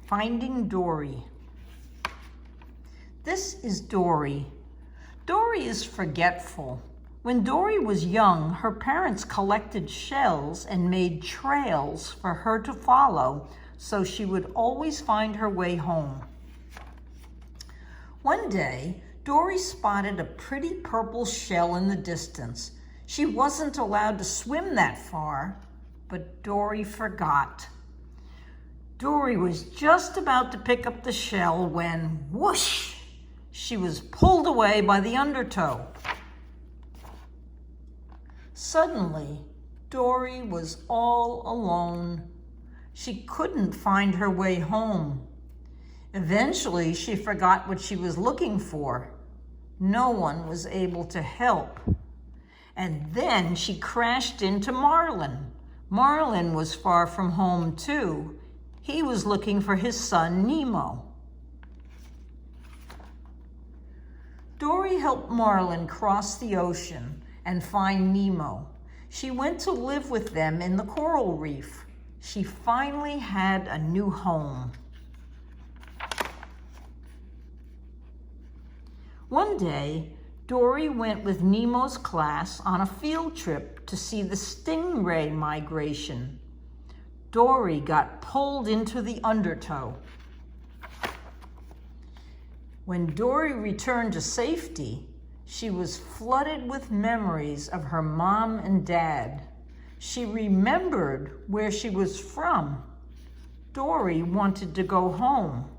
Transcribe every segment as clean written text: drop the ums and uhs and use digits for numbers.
Finding Dory. This is Dory. Dory is forgetful. When Dory was young, her parents collected shells and made trails for her to follow so she would always find her way home. One day, Dory spotted a pretty purple shell in the distance. She wasn't allowed to swim that far, but Dory forgot. Dory was just about to pick up the shell when, whoosh, she was pulled away by the undertow. Suddenly, Dory was all alone. She couldn't find her way home. Eventually, she forgot what she was looking for. No one was able to help. And then she crashed into Marlin. Marlin was far from home too. He was looking for his son, Nemo. Dory helped Marlin cross the ocean and find Nemo. She went to live with them in the coral reef. She finally had a new home. One day, Dory went with Nemo's class on a field trip to see the stingray migration. Dory got pulled into the undertow. When Dory returned to safety, she was flooded with memories of her mom and dad. She remembered where she was from. Dory wanted to go home.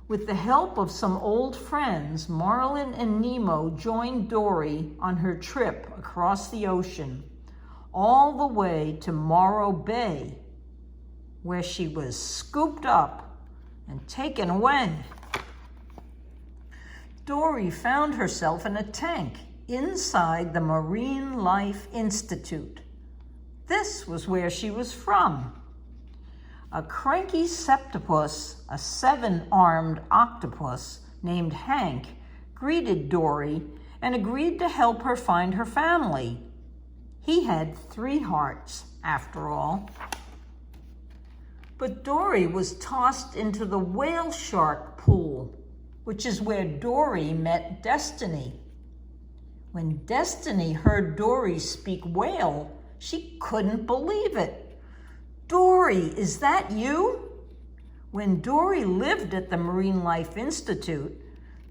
With the help of some old friends, Marlin and Nemo joined Dory on her trip across the ocean, all the way to Morro Bay, where she was scooped up and taken away. Dory found herself in a tank inside the Marine Life Institute. This was where she was from. A cranky septopus, a 7-armed octopus named Hank, greeted Dory and agreed to help her find her family. He had 3 hearts, after all. But Dory was tossed into the whale shark pool, which is where Dory met Destiny. When Destiny heard Dory speak whale, she couldn't believe it. "Dory, is that you?" When Dory lived at the Marine Life Institute,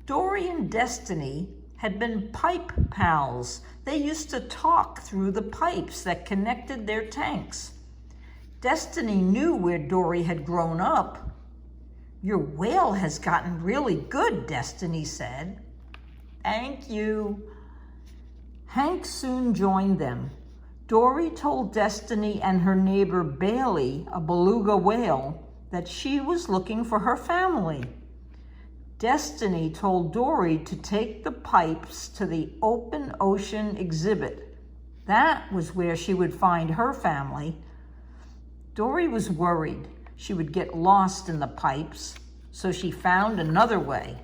Dory and Destiny had been pipe pals. They used to talk through the pipes that connected their tanks. Destiny knew where Dory had grown up. "Your whale has gotten really good," Destiny said. "Thank you." Hank soon joined them. Dory told Destiny and her neighbor Bailey, a beluga whale, that she was looking for her family. Destiny told Dory to take the pipes to the open ocean exhibit. That was where she would find her family. Dory was worried she would get lost in the pipes, so she found another way.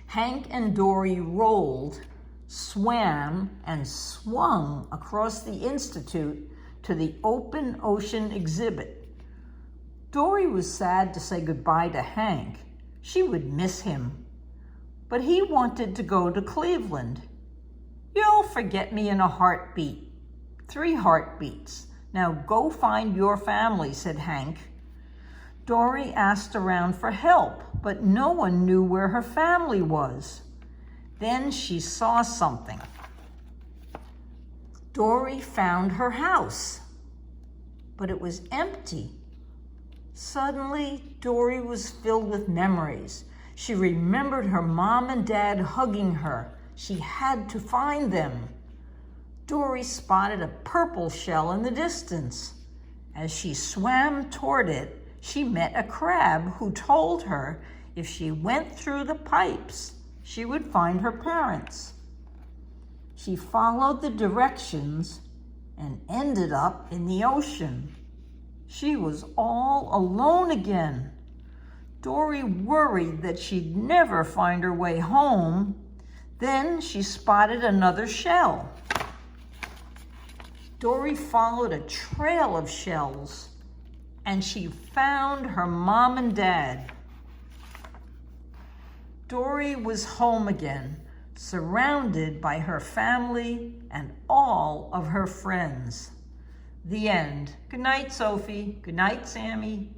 Hank and Dory rolled, swam, and swung across the Institute to the open ocean exhibit. Dory was sad to say goodbye to Hank. She would miss him. But he wanted to go to Cleveland. "You'll forget me in a heartbeat." 3 heartbeats. "Now go find your family," said Hank. Dory asked around for help, but no one knew where her family was. Then she saw something. Dory found her house, but it was empty. Suddenly, Dory was filled with memories. She remembered her mom and dad hugging her. She had to find them. Dory spotted a purple shell in the distance. As she swam toward it, she met a crab who told her if she went through the pipes, she would find her parents. She followed the directions and ended up in the ocean. She was all alone again. Dory worried that she'd never find her way home. Then she spotted another shell. Dory followed a trail of shells. and she found her mom and dad. Dory was home again, surrounded by her family and all of her friends. The end. Good night, Sophie. Good night, Sammy.